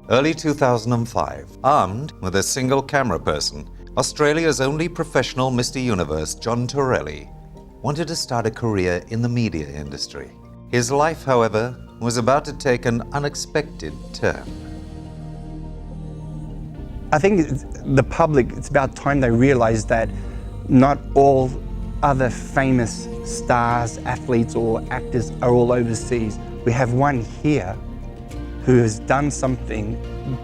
Early 2005, armed with a single camera person, Australia's only professional Mr Universe, John Terilli, wanted to start a career in the media industry. His life, however, was about to take an unexpected turn. I think the public, it's about time they realised that not all other famous stars, athletes or actors are all overseas. We have one here who has done something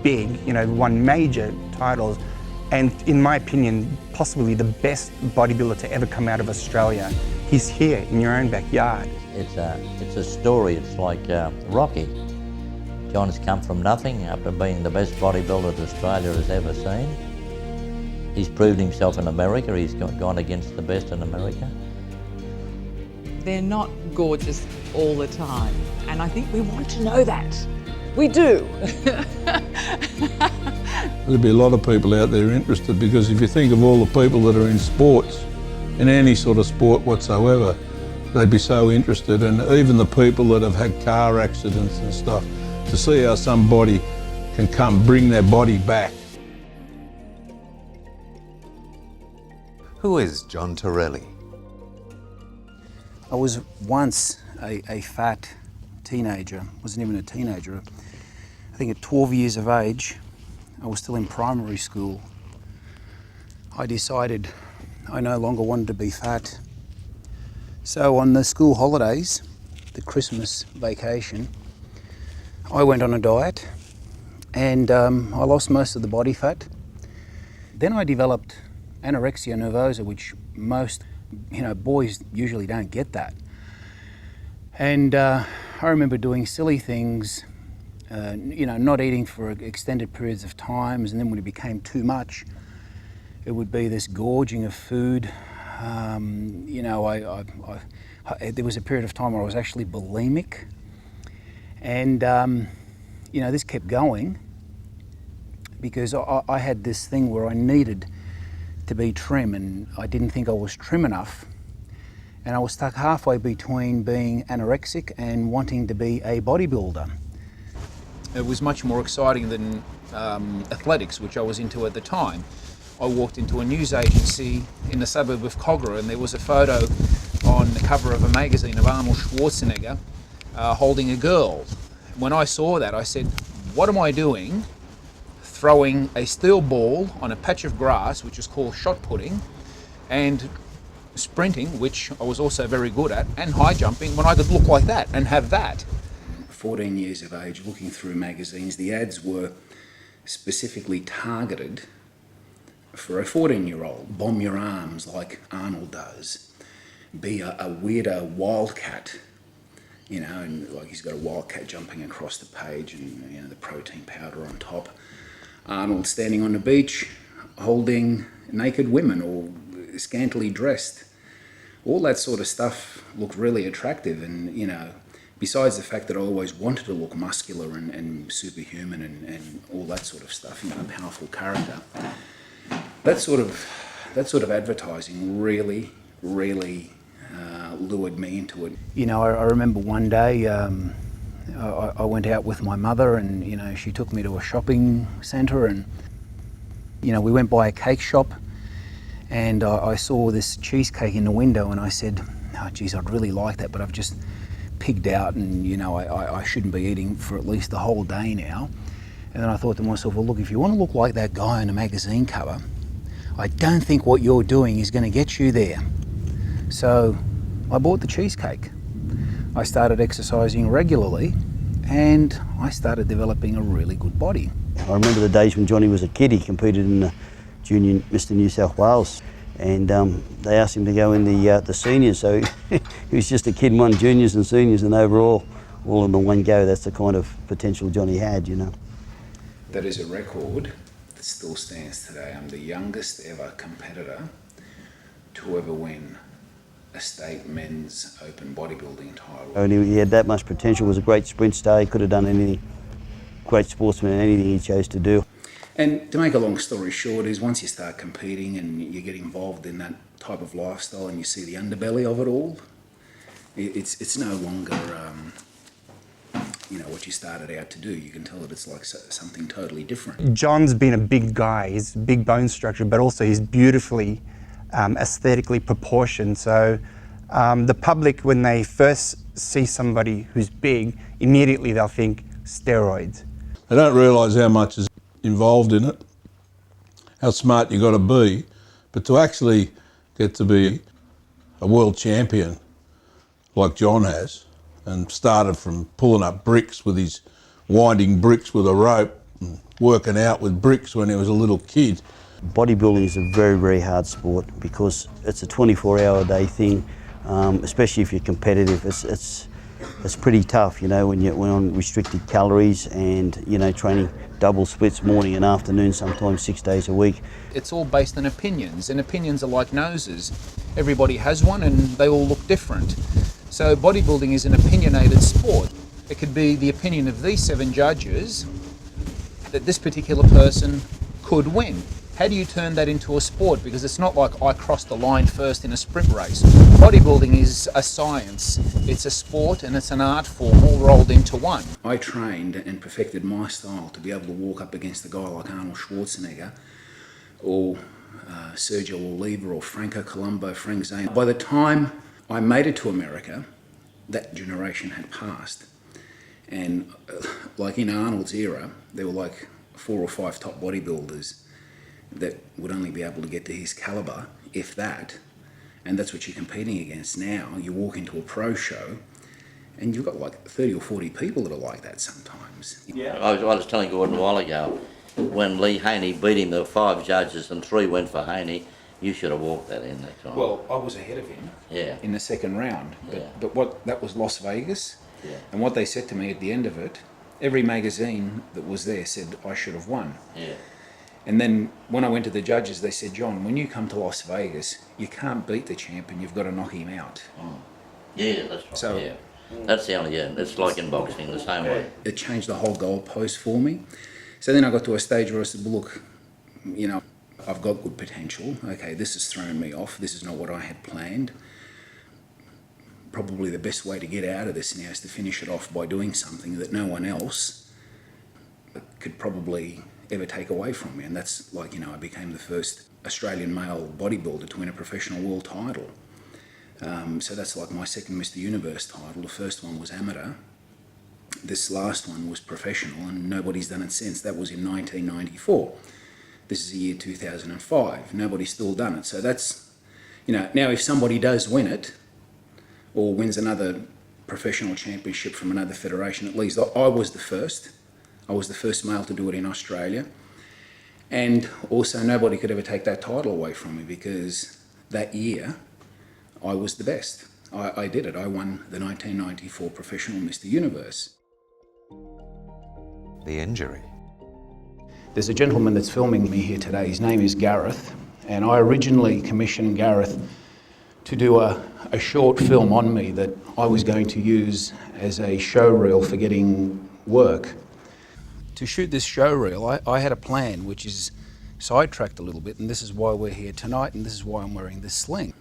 big, won major titles, and in my opinion, possibly the best bodybuilder to ever come out of Australia. He's here in your own backyard. It's a story. It's like Rocky. John has come from nothing up to being the best bodybuilder that Australia has ever seen. He's proved himself in America. He's gone against the best in America. They're not gorgeous all the time, and I think we want to know that. We do. There'll be a lot of people out there interested, because if you think of all the people that are in sports, in any sort of sport whatsoever, they'd be so interested, and even the people that have had car accidents and stuff, to see how somebody can bring their body back. Who is John Terilli? I was once a fat teenager, wasn't even a teenager. I think at 12 years of age, I was still in primary school. I decided I no longer wanted to be fat. So on the school holidays, the Christmas vacation, I went on a diet and I lost most of the body fat. Then I developed anorexia nervosa, which most boys usually don't get that. And I remember doing silly things, not eating for extended periods of times, and then when it became too much, it would be this gorging of food. There was a period of time where I was actually bulimic, and this kept going because I had this thing where I needed to be trim, and I didn't think I was trim enough, and I was stuck halfway between being anorexic and wanting to be a bodybuilder. It was much more exciting than athletics, which I was into at the time. I walked into a news agency in the suburb of Cogra, and there was a photo on the cover of a magazine of Arnold Schwarzenegger holding a girl. When I saw that, I said, what am I doing throwing a steel ball on a patch of grass, which is called shot putting, and sprinting, which I was also very good at, and high jumping, when I could look like that and have that? 14 years of age, looking through magazines, the ads were specifically targeted for a 14-year-old. Bomb your arms like Arnold does. Be a weirder wildcat, and like he's got a wildcat jumping across the page, and the protein powder on top. Arnold standing on the beach holding naked women or scantily dressed. All that sort of stuff looked really attractive, and besides the fact that I always wanted to look muscular and superhuman and all that sort of stuff, a powerful character. That sort of advertising really lured me into it. I remember one day I went out with my mother, and she took me to a shopping centre, and we went by a cake shop, and I saw this cheesecake in the window, and I said, oh geez, I'd really like that, but I've just pigged out, and I shouldn't be eating for at least the whole day now. And then I thought to myself, well look, if you want to look like that guy on a magazine cover, I don't think what you're doing is going to get you there. So I bought the cheesecake. I started exercising regularly, and I started developing a really good body. I remember the days when Johnny was a kid. He competed in the Junior Mr New South Wales, and they asked him to go in the seniors, so he was just a kid, won juniors and seniors and overall, all in the one go. That's the kind of potential Johnny had, That is a record that still stands today. I'm the youngest ever competitor to ever win a state men's open bodybuilding title. And he had that much potential, was a great sprint star, he could have done anything, great sportsman in anything he chose to do. And to make a long story short is once you start competing and you get involved in that type of lifestyle and you see the underbelly of it all, it's no longer what you started out to do. You can tell that it's like something totally different. John's been a big guy. He's big bone structure, but also he's beautifully aesthetically proportioned. So the public, when they first see somebody who's big, immediately they'll think steroids. They don't realise how much is involved in it, how smart you got to be, but to actually get to be a world champion like John has, and started from pulling up bricks with his winding bricks with a rope and working out with bricks when he was a little kid. Bodybuilding is a very, very hard sport because it's a 24-hour-a-day thing, especially if you're competitive. It's pretty tough, when you're on restricted calories and, training double splits morning and afternoon, sometimes 6 days a week. It's all based on opinions, and opinions are like noses. Everybody has one and they all look different. So bodybuilding is an opinionated sport. It could be the opinion of these 7 judges that this particular person could win. How do you turn that into a sport? Because it's not like I crossed the line first in a sprint race. Bodybuilding is a science, it's a sport and it's an art form all rolled into one. I trained and perfected my style to be able to walk up against a guy like Arnold Schwarzenegger or Sergio Oliva or Franco Colombo, Frank Zane. By the time I made it to America, that generation had passed. And like in Arnold's era, there were like 4 or 5 top bodybuilders that would only be able to get to his caliber, if that. And that's what you're competing against now. You walk into a pro show and you've got like 30 or 40 people that are like that sometimes. Yeah. I was telling Gordon a while ago, when Lee Haney beat him, there were 5 judges and 3 went for Haney. You should have walked that in that time. Well, I was ahead of him in the second round. But that was Las Vegas. Yeah. And what they said to me at the end of it, every magazine that was there said I should have won. Yeah. And then when I went to the judges, they said, John, when you come to Las Vegas, you can't beat the champion, you've got to knock him out. Oh. Yeah, that's right. So, yeah. That's the only, it's like in boxing, the same way. It changed the whole goalpost for me. So then I got to a stage where I said, well, look, I've got good potential. Okay, this has thrown me off. This is not what I had planned. Probably the best way to get out of this now is to finish it off by doing something that no one else could probably ever take away from me. And that's like, I became the first Australian male bodybuilder to win a professional world title. So that's like my second Mr Universe title. The first one was amateur. This last one was professional and nobody's done it since. That was in 1994. This is the year 2005. Nobody's still done it. So that's, now if somebody does win it or wins another professional championship from another federation, at least I was the first. I was the first male to do it in Australia. And also nobody could ever take that title away from me because that year I was the best. I did it. I won the 1994 Professional Mr Universe. The injury. There's a gentleman that's filming me here today. His name is Gareth. And I originally commissioned Gareth to do a short film on me that I was going to use as a show reel for getting work. To shoot this show reel, I had a plan which is sidetracked a little bit, and this is why we're here tonight, and this is why I'm wearing this sling.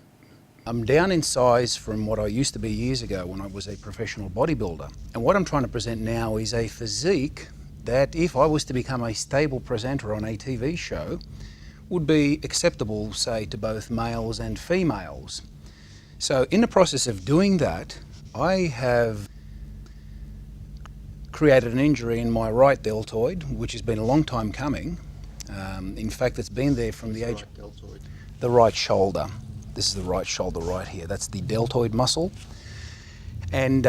I'm down in size from what I used to be years ago when I was a professional bodybuilder. And what I'm trying to present now is a physique that, if I was to become a stable presenter on a TV show, would be acceptable, say, to both males and females. So in the process of doing that, I have created an injury in my right deltoid, which has been a long time coming. In fact, it's been there from the age of the right shoulder. This is the right shoulder right here. That's the deltoid muscle. And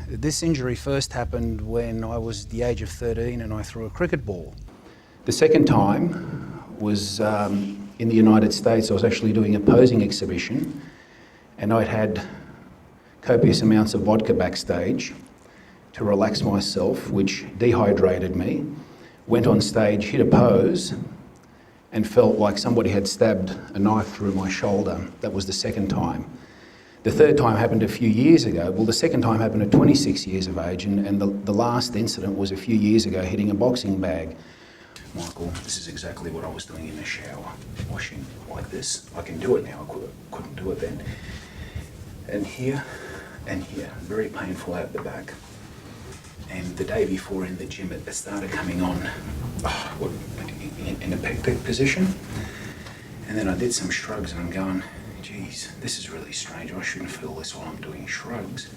this injury first happened when I was the age of 13 and I threw a cricket ball. The second time was in the United States. I was actually doing a posing exhibition and I'd had copious amounts of vodka backstage to relax myself, which dehydrated me. Went on stage, hit a pose, and felt like somebody had stabbed a knife through my shoulder. That was the second time. The third time happened a few years ago. Well, the second time happened at 26 years of age, and the last incident was a few years ago, hitting a boxing bag. Michael, this is exactly what I was doing in the shower, washing like this. I can do it now, I couldn't do it then. And here, very painful out the back. And the day before in the gym, it started coming on in a pec position. And then I did some shrugs and I'm going, geez, this is really strange. I shouldn't feel this while I'm doing shrugs.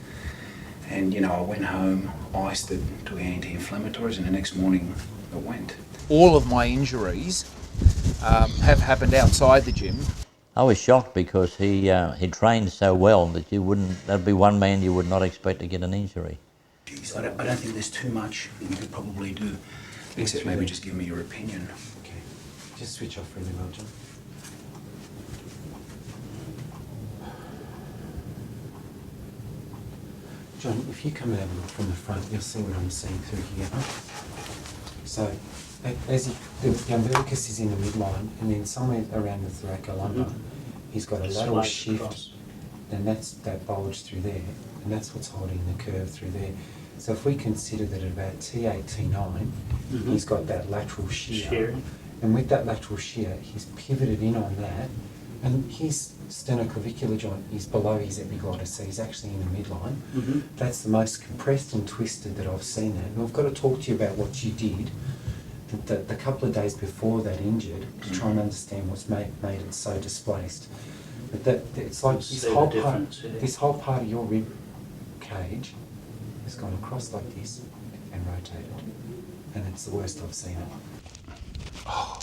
And, you know, I went home, iced it, took anti-inflammatories, and the next morning it went. All of my injuries have happened outside the gym. I was shocked because he trained so well that that'd be one man you would not expect to get an injury. Geez, I don't think there's too much that you could probably do, except maybe just give me your opinion. Okay, just switch off for a minute, John. John, if you come and have a look from the front, you'll see what I'm seeing through here. So, as the umbilicus is in the midline, and then somewhere around the thoracolumbar, he's got a lateral shift, and that's that bulge through there, and that's what's holding the curve through there. So if we consider that at about T8, T9, he's got that lateral shear, and with that lateral shear, he's pivoted in on that, and his sternoclavicular joint is below his epiglottis, so he's actually in the midline. That's the most compressed and twisted that I've seen that. And I've got to talk to you about what you did the couple of days before that injured to try and understand what's made it so displaced. But it's like this whole part of your rib cage has gone across like this and rotated, and it's the worst I've seen it. Oh,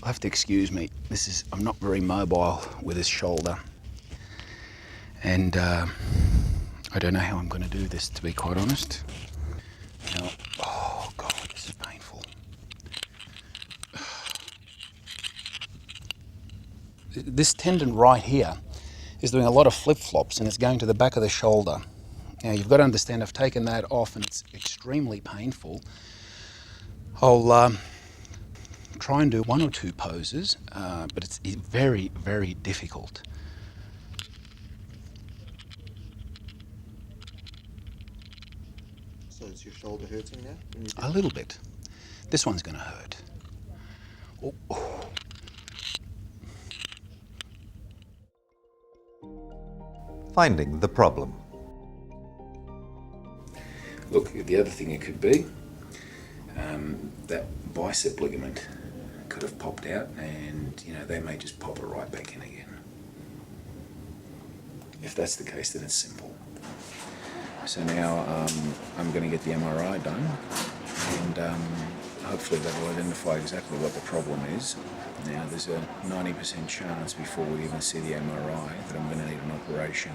I have to excuse me. I'm not very mobile with this shoulder, and I don't know how I'm going to do this, to be quite honest. Now, oh God, this is painful. This tendon right here is doing a lot of flip-flops, and it's going to the back of the shoulder. Now, you've got to understand, I've taken that off and it's extremely painful. I'll try and do one or two poses, but it's very, very difficult. So is your shoulder hurting now? A little bit. This one's going to hurt. Oh, oh. Finding the problem. Look, the other thing it could be, that bicep ligament could have popped out, and they may just pop it right back in again. If that's the case, then it's simple. So now I'm going to get the MRI done, and hopefully that will identify exactly what the problem is. Now there's a 90% chance before we even see the MRI that I'm going to need an operation.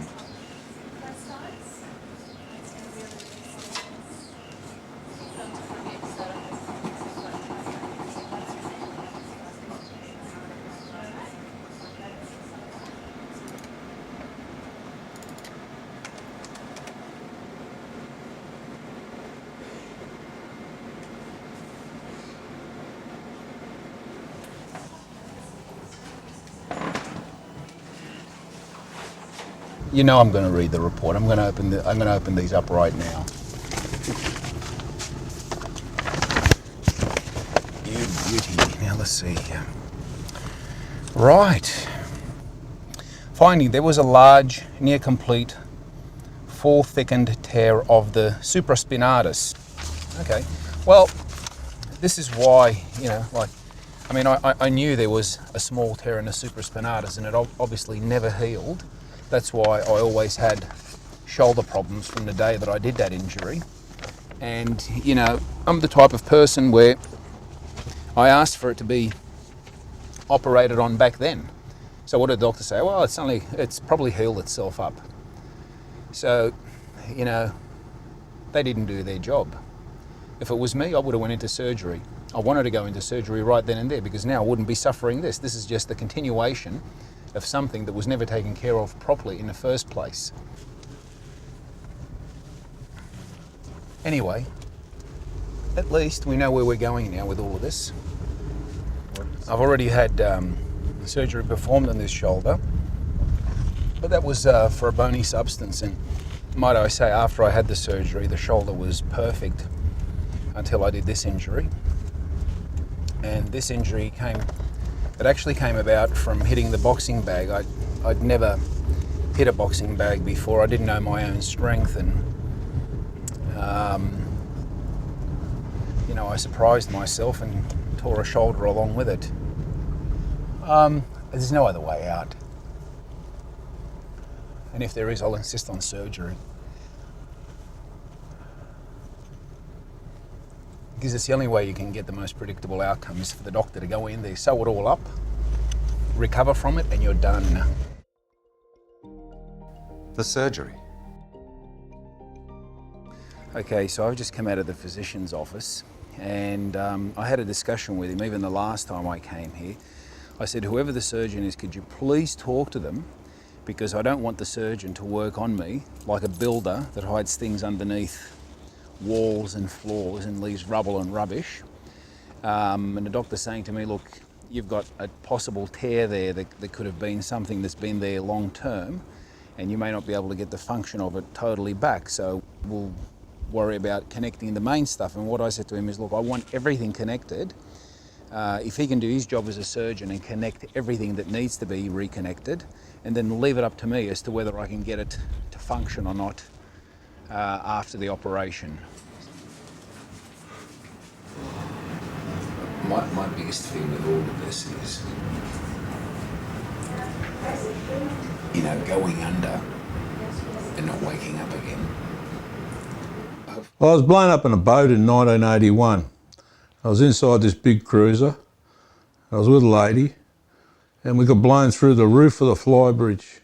You know I'm going to read the report. I'm going to open these up right now. You beauty. Now let's see here. Right. Finding there was a large, near complete, full thickened tear of the supraspinatus. Okay. Well, this is why, I knew there was a small tear in the supraspinatus, and it obviously never healed. That's why I always had shoulder problems from the day that I did that injury. And, I'm the type of person where I asked for it to be operated on back then. So what did the doctor say? Well, it's probably healed itself up. So, they didn't do their job. If it was me, I would have went into surgery. I wanted to go into surgery right then and there because now I wouldn't be suffering this. This is just the continuation of something that was never taken care of properly in the first place. Anyway, at least we know where we're going now with all of this. I've already had surgery performed on this shoulder, but that was for a bony substance, and might I say, after I had the surgery, the shoulder was perfect until I did this injury. And this injury actually came about from hitting the boxing bag. I'd never hit a boxing bag before. I didn't know my own strength, and You know, I surprised myself and tore a shoulder along with it. There's no other way out. And if there is, I'll insist on surgery. Because it's the only way you can get the most predictable outcome is for the doctor to go in there, sew it all up, recover from it, and you're done. The surgery. Okay, so I've just come out of the physician's office and I had a discussion with him even the last time I came here. I said, whoever the surgeon is, could you please talk to them, because I don't want the surgeon to work on me like a builder that hides things underneath walls and floors and leaves rubble and rubbish. And the doctor's saying to me, look, you've got a possible tear there that could have been something that's been there long term, and you may not be able to get the function of it totally back. So we'll worry about connecting the main stuff. And what I said to him is, look, I want everything connected. If he can do his job as a surgeon and connect everything that needs to be reconnected, and then leave it up to me as to whether I can get it to function or not after the operation. My biggest thing with all of this is, you know, going under and not waking up again. Well, I was blown up in a boat in 1981. I was inside this big cruiser. I was with a lady, and we got blown through the roof of the flybridge.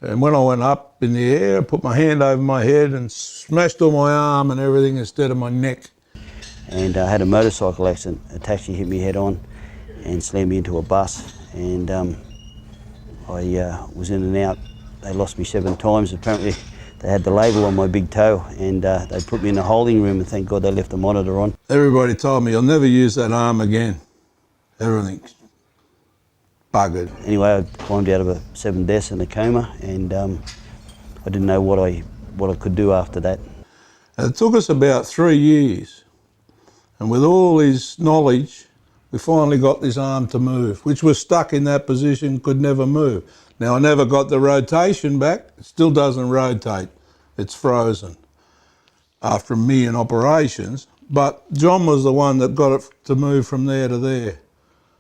And when I went up in the air, I put my hand over my head and smashed on my arm and everything instead of my neck. And I had a motorcycle accident. A taxi hit me head on and slammed me into a bus. And I was in and out. They lost me 7 times. Apparently they had the label on my big toe, and they put me in a holding room, and thank God they left the monitor on. Everybody told me I'll never use that arm again. Everything's buggered. Anyway, I climbed out of 7 deaths in a coma, and I didn't know what I could do after that. It took us about 3 years, and with all his knowledge, we finally got this arm to move, which was stuck in that position, could never move. Now, I never got the rotation back. It still doesn't rotate. It's frozen after a million operations. But John was the one that got it to move from there to there.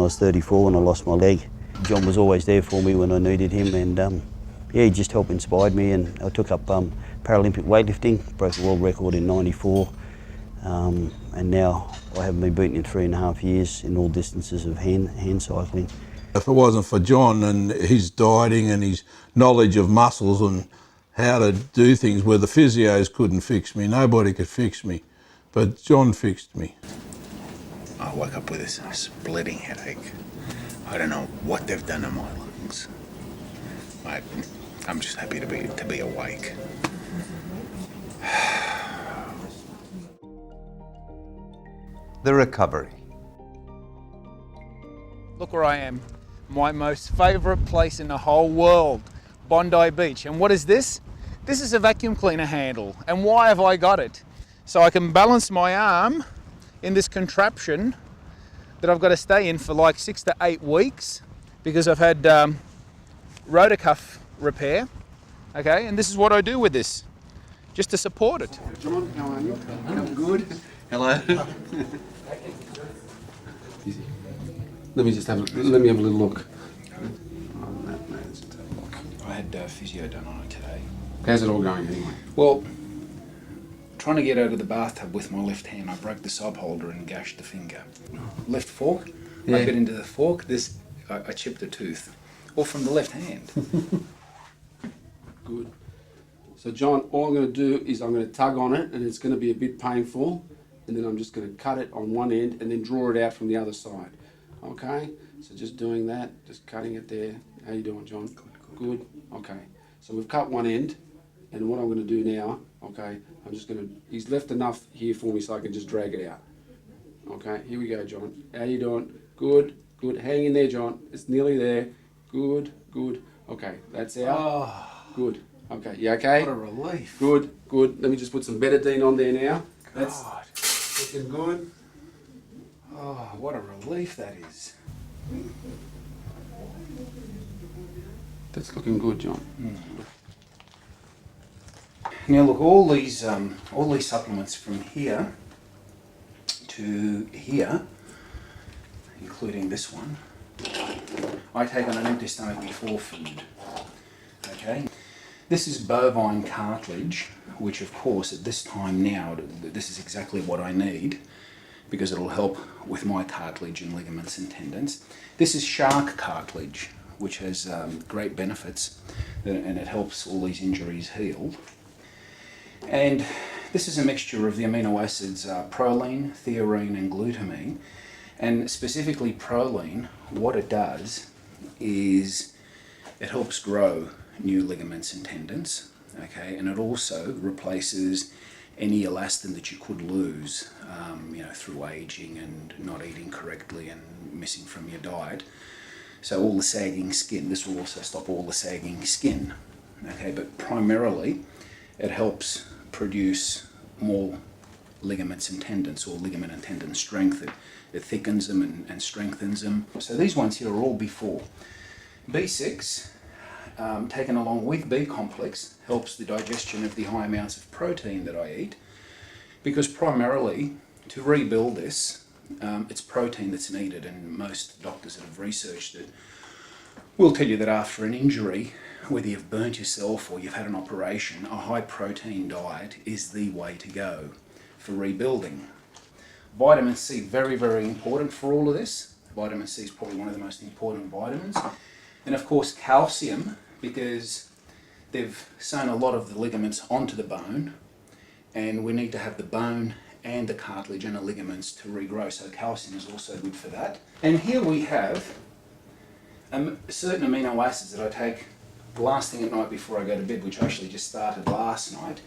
I was 34 when I lost my leg. John was always there for me when I needed him, and yeah, he just helped inspire me. And I took up Paralympic weightlifting, broke the world record in '94, and now I haven't been beaten in 3.5 years in all distances of hand cycling. If it wasn't for John and his dieting and his knowledge of muscles and how to do things where the physios couldn't fix me, nobody could fix me, but John fixed me. I woke up with this splitting headache. I don't know what they've done to my lungs. I'm just happy to be awake. The recovery. Look where I am. My most favourite place in the whole world, Bondi Beach. And what is this? This is a vacuum cleaner handle. And why have I got it? So I can balance my arm in this contraption that I've got to stay in for like 6 to 8 weeks because I've had rotor cuff repair. Okay, and this is what I do with this, just to support it. John, how are you? I'm good. Hello. Easy. Let me have a little look. I had physio done on it today. How's it all going anyway? Well, trying to get out of the bathtub with my left hand, I broke the sub holder and gashed the finger. Left fork, I bit into the fork. I chipped a tooth, all from the left hand. Good. So John, all I'm going to do is I'm going to tug on it, and it's going to be a bit painful, and then I'm just going to cut it on one end and then draw it out from the other side. Okay? So just doing that, just cutting it there. How you doing, John? Good. Okay. So we've cut one end, and what I'm going to do now, okay, I'm just going to, he's left enough here for me so I can just drag it out. Okay, here we go, John. How you doing? Good, good. Hang in there, John. It's nearly there. Good, good. Okay, that's out. Oh, good. Okay, you okay? what a relief. Good, good. Let me just put some betadine on there now. That's looking good. Oh, what a relief that is. That's looking good, John. Now look, all these supplements from here to here, including this one, I take on an empty stomach before food. Okay. This is bovine cartilage, which of course at this time now, this is exactly what I need because it'll help with my cartilage and ligaments and tendons. This is shark cartilage, which has great benefits and it helps all these injuries heal. And this is a mixture of the amino acids proline, theorine and glutamine. And specifically proline, what it does is it helps grow new ligaments and tendons, okay, and it also replaces any elastin that you could lose, through aging and not eating correctly and missing from your diet. So all the sagging skin, this will also stop all the sagging skin, okay, but primarily it helps produce more ligaments and tendons, or ligament and tendon strength. It thickens them and strengthens them. So these ones here are all B4. B6, taken along with B complex, helps the digestion of the high amounts of protein that I eat, because primarily to rebuild this, it's protein that's needed, and most doctors that have researched it will tell you that after an injury, whether you've burnt yourself or you've had an operation, a high protein diet is the way to go for rebuilding. Vitamin C, very, very important for all of this. Vitamin C is probably one of the most important vitamins. And of course calcium, because they've sewn a lot of the ligaments onto the bone, and we need to have the bone and the cartilage and the ligaments to regrow, so calcium is also good for that. And here we have certain amino acids that I take the last thing at night before I go to bed, which I actually just started last night,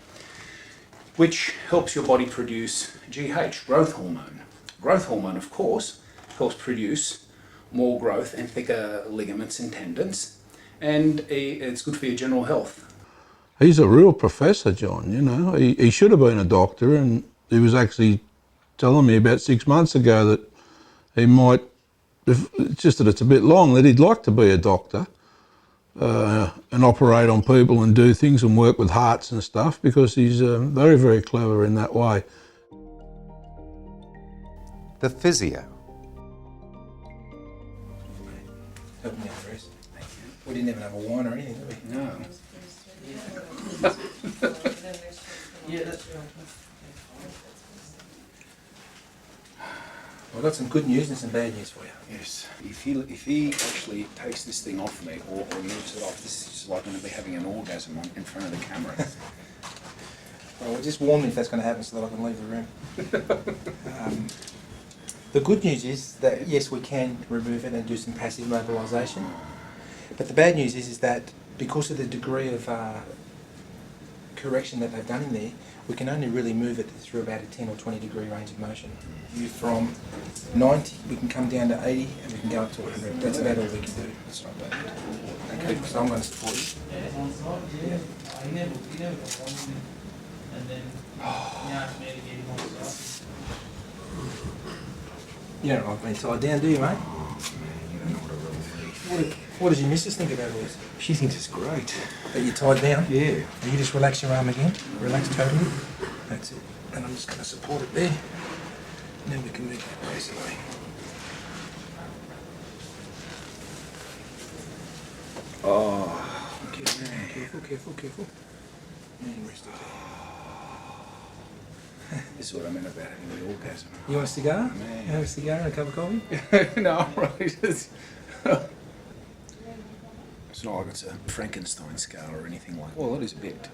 which helps your body produce GH, growth hormone. Growth hormone, of course, helps produce more growth and thicker ligaments and tendons, and it's good for your general health. He's a real professor, John, you know. He should have been a doctor, and he was actually telling me about 6 months ago that he might, it's just that it's a bit long, that he'd like to be a doctor and operate on people and do things and work with hearts and stuff, because he's very, very clever in that way. The physio. Help me out, Chris. We didn't even have a wine or anything, did we? No. Yeah, that's right. I've got some good news and some bad news for you. Yes. If he actually takes this thing off me or moves it off, this is just like going to be having an orgasm in front of the camera. Well, just warn me if that's going to happen so that I can leave the room. The good news is that yes, we can remove it and do some passive mobilisation. But the bad news is that because of the degree of correction that they've done in there, we can only really move it through about a 10 or 20 degree range of motion. From 90, we can come down to 80, and we can go up to 100. That's about all we can do. That's not bad. Okay, so I'm going to support you. Yeah. You don't like me tied down, do you, mate? What does your missus think about all this? She thinks it's great. That you're tied down? Yeah. You just relax your arm again. Relax totally. That's it. And I'm just going to support it there. And then we can move that face away. Oh. Careful. And rest it there. This is what I meant about having the orgasm. You want a cigar? Man. You have a cigar and a cup of coffee? No, right. It's not like it's a Frankenstein skull or anything like that. Well, it is a bit.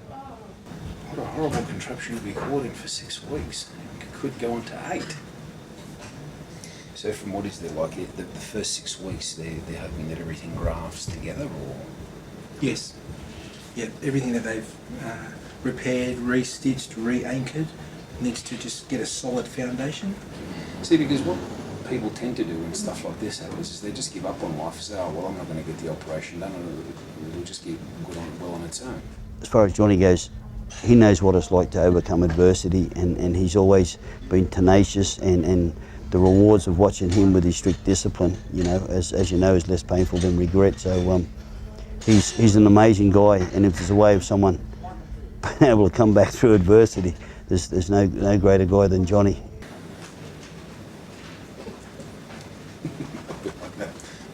What a horrible contraption to be caught in for 6 weeks. It could go on to 8. So from what is there, like the first 6 weeks, they're hoping that everything grafts together, or? Yes. Yeah, everything that they've repaired, re-stitched, re-anchored needs to just get a solid foundation. See, because what people tend to do when stuff like this happens is they just give up on life and say, oh, well, I'm not going to get the operation done, and it'll just get good on, well on its own. As far as Johnny goes, he knows what it's like to overcome adversity, and he's always been tenacious, and the rewards of watching him with his strict discipline, you know, as you know, is less painful than regret. So he's an amazing guy, and if there's a way of someone been able to come back through adversity. There's no greater guy than Johnny.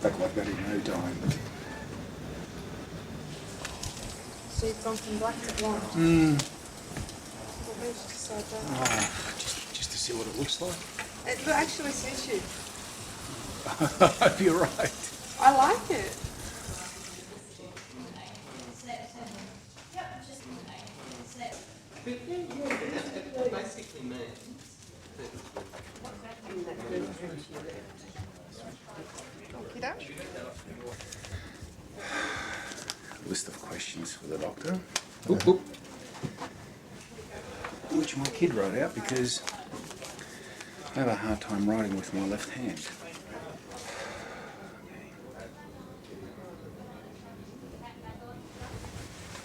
Back like that in no time. So you've gone from black to blonde? What made you decide that? Just to see what it looks like. It actually suits you. I hope you're right. I like it. List of questions for the doctor. Oop, oop. Which my kid wrote out because I have a hard time writing with my left hand.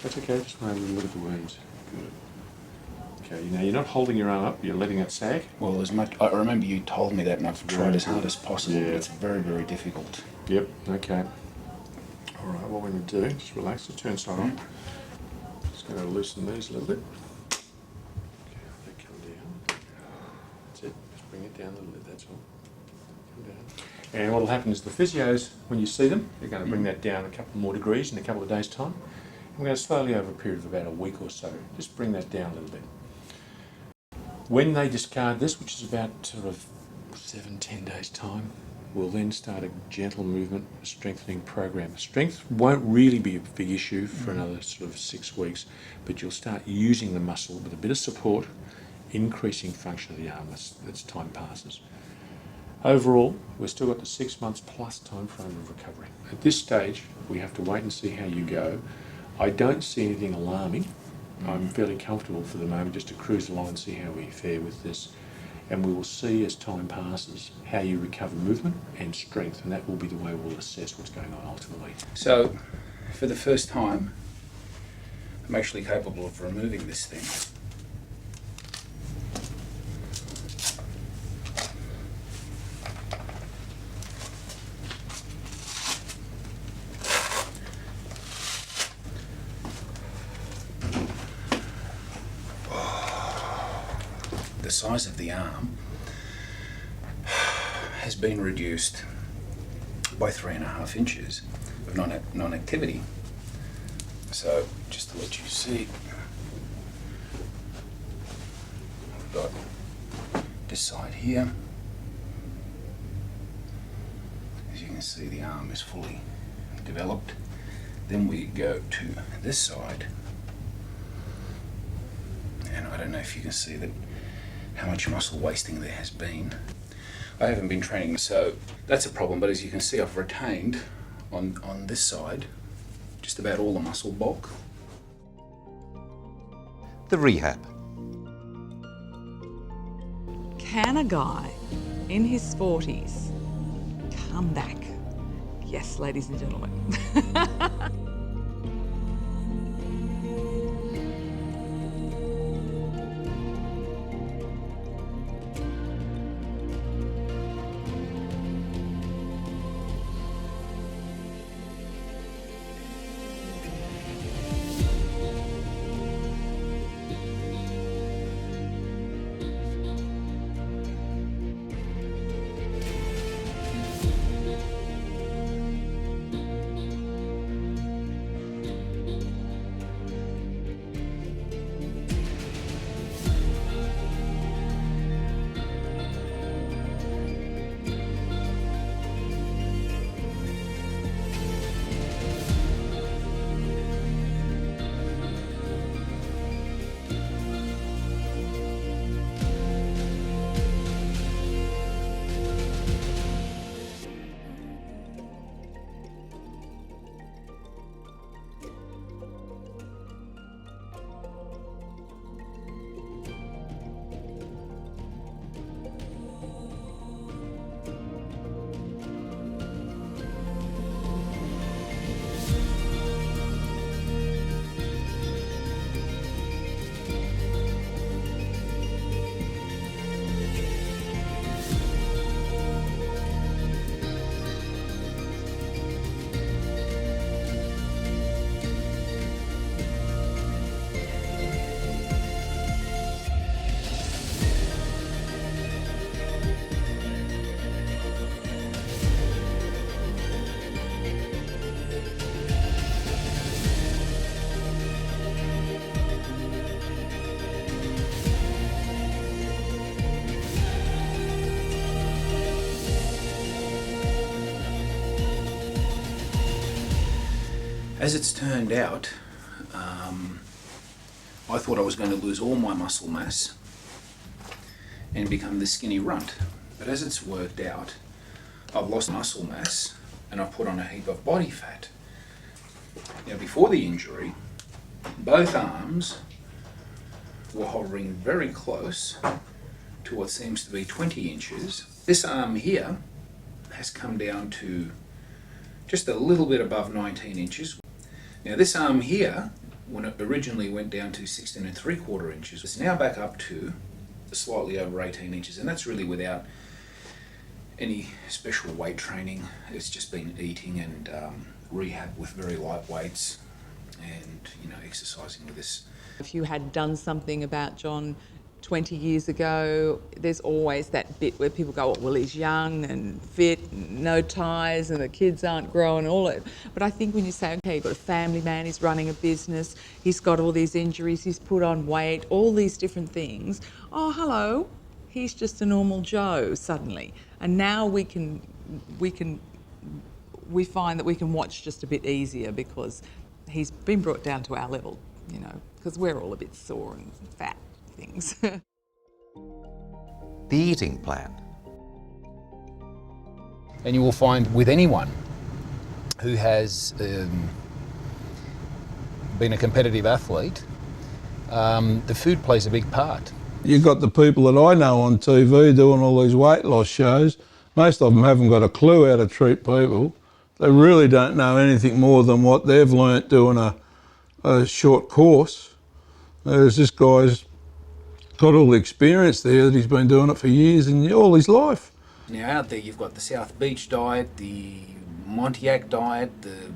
That's okay, just want to have a look at the wounds. Good. Okay, now you're not holding your arm up, you're letting it sag? Well, as much, I remember you told me that and I've tried as hard as possible, but it's very, very difficult. Yep, okay. Alright, what we're going to do, just relax the turn side on. Just going to loosen these a little bit. Okay, they come down. That's it, just bring it down a little bit, that's all. Come down. And what will happen is the physios, when you see them, they're going to bring that down a couple more degrees in a couple of days' time. I'm going to slowly, over a period of about a week or so, just bring that down a little bit. When they discard this, which is about sort of 7-10 days' time, we'll then start a gentle movement, a strengthening program. Strength won't really be a big issue for another sort of 6 weeks, but you'll start using the muscle with a bit of support, increasing function of the arm as time passes. Overall, we've still got the 6 months plus time frame of recovery. At this stage, we have to wait and see how you go. I don't see anything alarming. I'm fairly comfortable for the moment just to cruise along and see how we fare with this. And we will see as time passes how you recover movement and strength, and that will be the way we'll assess what's going on ultimately. So, for the first time, I'm actually capable of removing this thing. The size of the arm has been reduced by 3.5 inches of non-activity. So just to let you see, I've got this side here. As you can see, the arm is fully developed. Then we go to this side, and I don't know if you can see that how much muscle wasting there has been. I haven't been training, so that's a problem, but as you can see, I've retained on this side just about all the muscle bulk. The rehab. Can a guy in his 40s come back? Yes, ladies and gentlemen. As it's turned out, I thought I was going to lose all my muscle mass and become this skinny runt. But as it's worked out, I've lost muscle mass and I've put on a heap of body fat. Now, before the injury, both arms were hovering very close to what seems to be 20 inches. This arm here has come down to just a little bit above 19 inches. Now, this arm here, when it originally went down to 16 3/4 inches, it's now back up to slightly over 18 inches, and that's really without any special weight training. It's just been eating and rehab with very light weights and, you know, exercising with this. If you had done something about John 20 years ago, there's always that bit where people go, oh, well, he's young and fit, and no ties, and the kids aren't growing, all it. But I think when you say, okay, you've got a family man, he's running a business, he's got all these injuries, he's put on weight, all these different things. Oh, hello, he's just a normal Joe suddenly. And now we find that we can watch just a bit easier because he's been brought down to our level, you know, because we're all a bit sore and fat things. The eating plan. And you will find with anyone who has been a competitive athlete, the food plays a big part. You've got the people that I know on TV doing all these weight loss shows. Most of them haven't got a clue how to treat people. They really don't know anything more than what they've learnt doing a short course. Whereas this guy's got all the experience there that he's been doing it for years and all his life. Now out there you've got the South Beach diet, the Montiac diet, the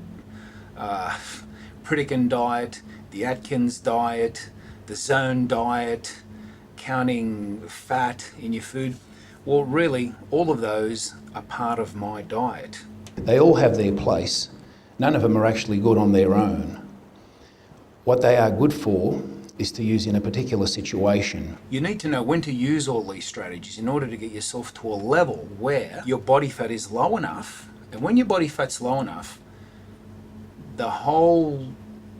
Pritikin diet, the Atkins diet, the Zone diet, counting fat in your food. Well, really, all of those are part of my diet. They all have their place. None of them are actually good on their own. What they are good for is to use in a particular situation. You need to know when to use all these strategies in order to get yourself to a level where your body fat is low enough. And when your body fat's low enough, the whole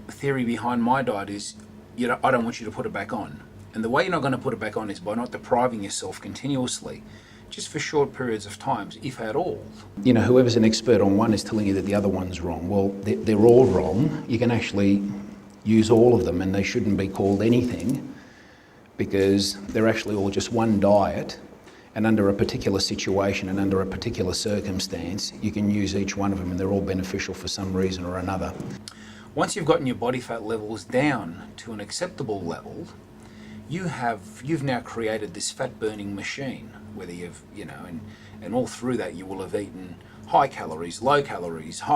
theory behind my diet is, you know, I don't want you to put it back on. And the way you're not going to put it back on is by not depriving yourself continuously, just for short periods of time, if at all. You know, whoever's an expert on one is telling you that the other one's wrong. Well, they're all wrong. You can actually use all of them and they shouldn't be called anything because they're actually all just one diet, and under a particular situation and under a particular circumstance, you can use each one of them and they're all beneficial for some reason or another. Once you've gotten your body fat levels down to an acceptable level, you've now created this fat burning machine, whether you've, you know, and all through that you will have eaten high calories, high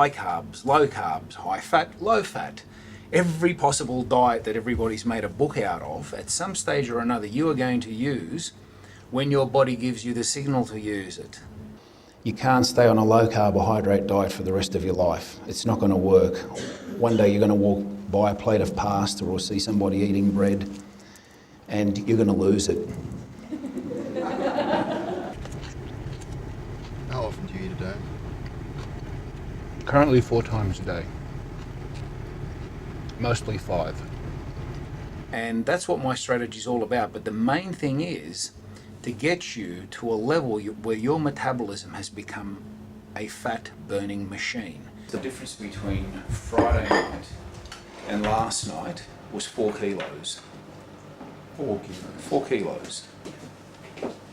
carbs, low carbs, high fat, low fat. Every possible diet that everybody's made a book out of, at some stage or another, you are going to use when your body gives you the signal to use it. You can't stay on a low carbohydrate diet for the rest of your life. It's not going to work. One day you're going to walk by a plate of pasta or see somebody eating bread and you're going to lose it. How often do you eat a day? Currently 4 times a day. Mostly 5. And that's what my strategy is all about. But the main thing is to get you to a level where your metabolism has become a fat burning machine. The difference between Friday night and last night was 4 kilos. 4 kilos. 4 kilos.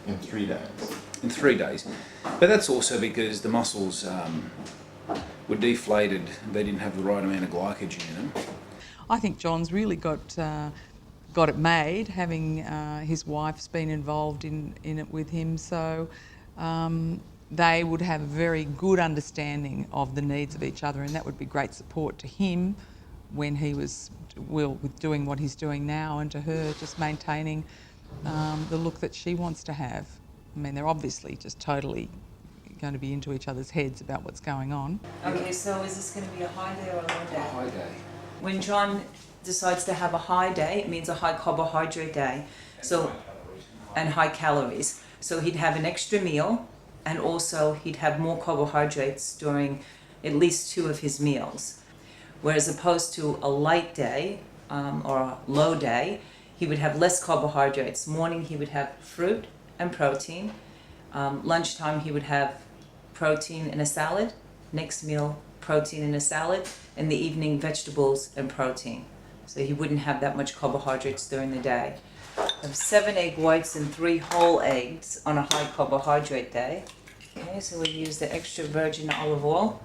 In 3 days. In 3 days. But that's also because the muscles were deflated. They didn't have the right amount of glycogen in them. I think John's really got it made, having his wife's been involved in it with him, so they would have a very good understanding of the needs of each other, and that would be great support to him when he was with doing what he's doing now, and to her just maintaining the look that she wants to have. I mean, they're obviously just totally going to be into each other's heads about what's going on. Okay, so is this going to be a high day or a low day? A high day. When John decides to have a high day, it means a high carbohydrate day, and high calories. So he'd have an extra meal, and also he'd have more carbohydrates during at least 2 of his meals. Whereas opposed to a light day or a low day, he would have less carbohydrates. Morning he would have fruit and protein. Lunchtime he would have protein in a salad. Next meal, protein in a salad. In the evening, vegetables and protein. So he wouldn't have that much carbohydrates during the day. 7 egg whites and 3 whole eggs on a high carbohydrate day. Okay, so we use the extra virgin olive oil.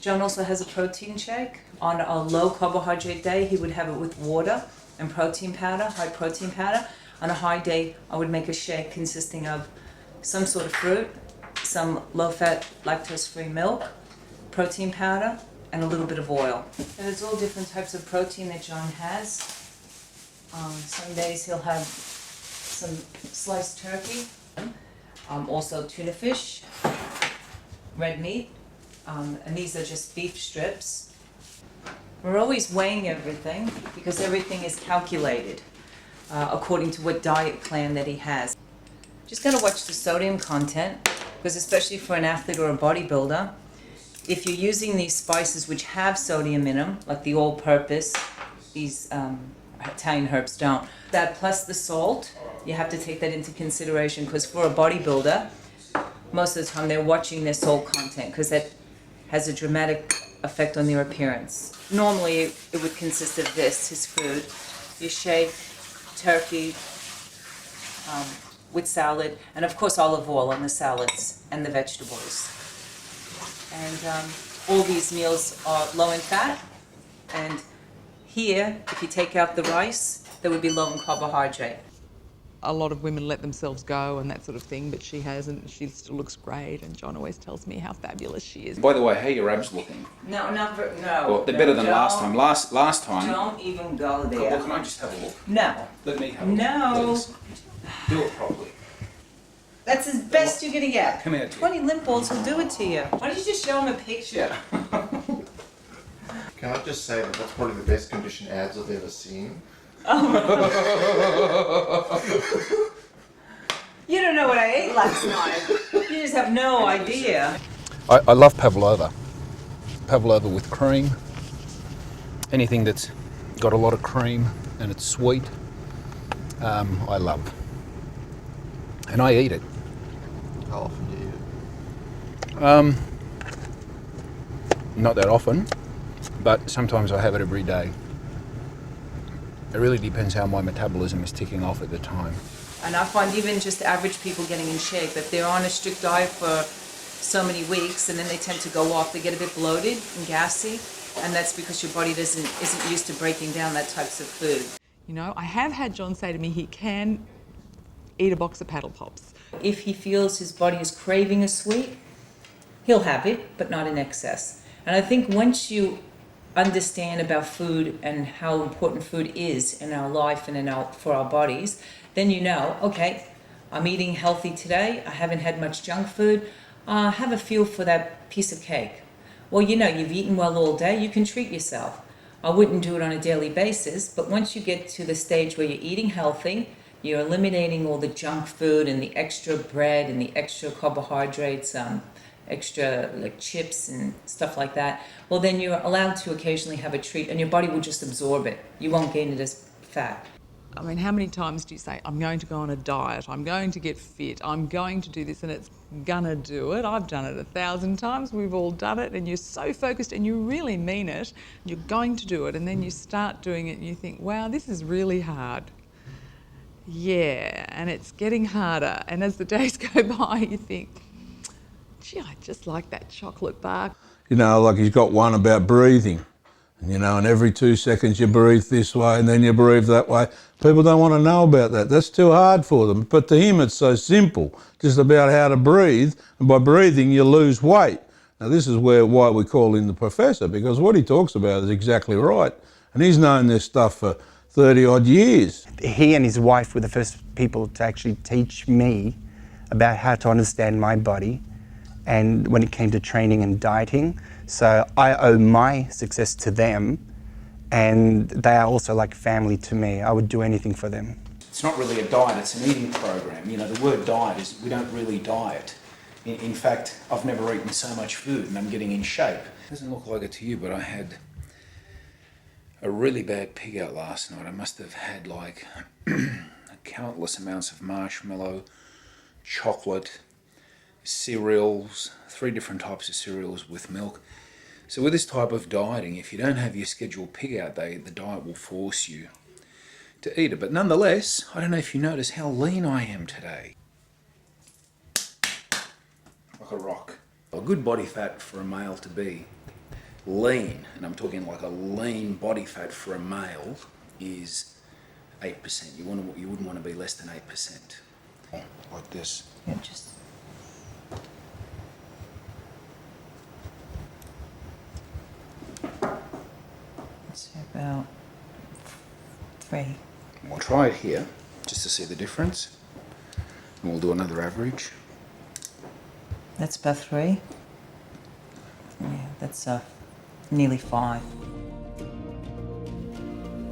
John also has a protein shake. On a low carbohydrate day, he would have it with water and protein powder, high protein powder. On a high day, I would make a shake consisting of some sort of fruit, some low-fat, lactose-free milk, protein powder, and a little bit of oil. And there's all different types of protein that John has. Some days he'll have some sliced turkey, also tuna fish, red meat, and these are just beef strips. We're always weighing everything because everything is calculated according to what diet plan that he has. Just gotta watch the sodium content, because especially for an athlete or a bodybuilder, if you're using these spices which have sodium in them, like the all-purpose, these Italian herbs don't, that plus the salt, you have to take that into consideration, because for a bodybuilder, most of the time they're watching their salt content, because that has a dramatic effect on their appearance. Normally it would consist of this, his food, your shake, turkey, with salad, and of course olive oil on the salads and the vegetables. And all these meals are low in fat, and here, if you take out the rice, they would be low in carbohydrate. A lot of women let themselves go and that sort of thing, but she hasn't. She still looks great, and John always tells me how fabulous she is. By the way, how are your abs looking? No. Well, they're better than last time. Last time. Don't even go there. Well, can I just have a look? No. Let me have a look. No. Please. Do it properly. That's as best you're gonna get. Come here. 20 limp balls will do it to you. Why don't you just show him a picture? Can I just say that that's probably the best conditioned abs I've ever seen? You don't know what I ate last night. You just have no idea. I love pavlova. Pavlova with cream. Anything that's got a lot of cream and it's sweet, I love. And I eat it. How often do you eat it? Not that often, but sometimes I have it every day. It really depends how my metabolism is ticking off at the time. And I find even just average people getting in shape, if they're on a strict diet for so many weeks and then they tend to go off, they get a bit bloated and gassy, and that's because your body isn't used to breaking down that types of food. You know, I have had John say to me he can eat a box of Paddle Pops. If he feels his body is craving a sweet, he'll have it, but not in excess. And I think once you understand about food and how important food is in our life and for our bodies, then you know, okay, I'm eating healthy today, I haven't had much junk food, have a feel for that piece of cake. Well, you know, you've eaten well all day, you can treat yourself. I wouldn't do it on a daily basis, but once you get to the stage where you're eating healthy, you're eliminating all the junk food and the extra bread and the extra carbohydrates, extra like chips and stuff like that, well then you're allowed to occasionally have a treat and your body will just absorb it. You won't gain it as fat. I mean, how many times do you say, I'm going to go on a diet, I'm going to get fit, I'm going to do this, and it's gonna do it. I've done it 1,000 times, we've all done it, and you're so focused and you really mean it, you're going to do it, and then you start doing it and you think, wow, this is really hard. Yeah, and it's getting harder, and as the days go by you think, gee, I just like that chocolate bar. You know, like he's got one about breathing. And, you know, and every 2 seconds you breathe this way and then you breathe that way. People don't want to know about that. That's too hard for them. But to him it's so simple, just about how to breathe. And by breathing you lose weight. Now this is why we call him the professor, because what he talks about is exactly right. And he's known this stuff for 30 odd years. He and his wife were the first people to actually teach me about how to understand my body and when it came to training and dieting. So I owe my success to them, and they are also like family to me. I would do anything for them. It's not really a diet, it's an eating program. You know, the word diet is, we don't really diet. In fact, I've never eaten so much food and I'm getting in shape. It doesn't look like it to you, but I had a really bad pig out last night. I must have had like countless amounts of marshmallow, chocolate, cereals, 3 different types of cereals with milk. So with this type of dieting, if you don't have your scheduled pig out day, the diet will force you to eat it. But nonetheless, I don't know if you notice how lean I am today. Like a rock. A good body fat for a male to be lean, and I'm talking like a lean body fat for a male, is 8%. You wouldn't want to be less than 8%. Like this. Yeah, just. It's about 3. We'll try it here, just to see the difference. And we'll do another average. That's about 3. Yeah, that's nearly 5.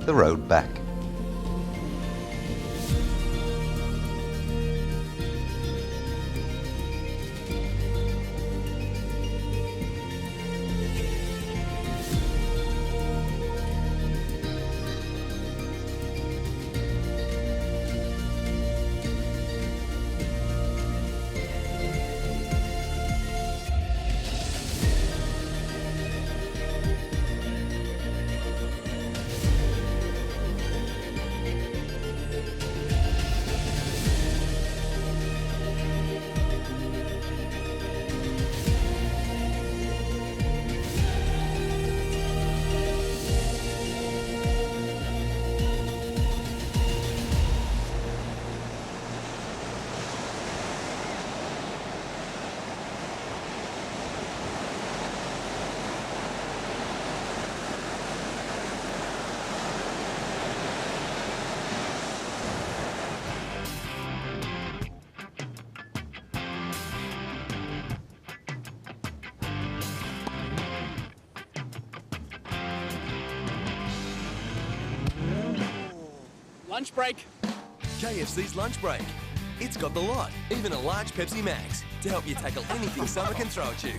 The road back. Lunch break. KFC's lunch break. It's got the lot, even a large Pepsi Max, to help you tackle anything summer can throw at you.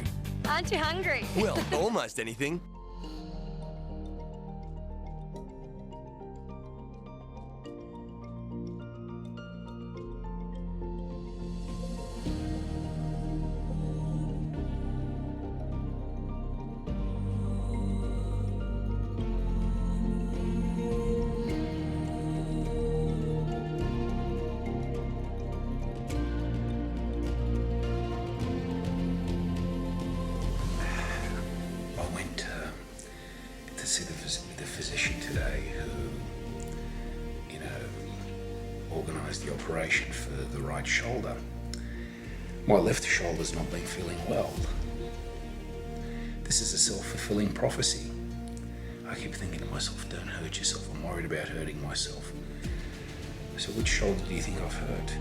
Aren't you hungry? Well, almost anything. See the physician today who, organised the operation for the right shoulder. My left shoulder's not been feeling well. This is a self-fulfilling prophecy. I keep thinking to myself, don't hurt yourself. I'm worried about hurting myself. So which shoulder do you think I've hurt?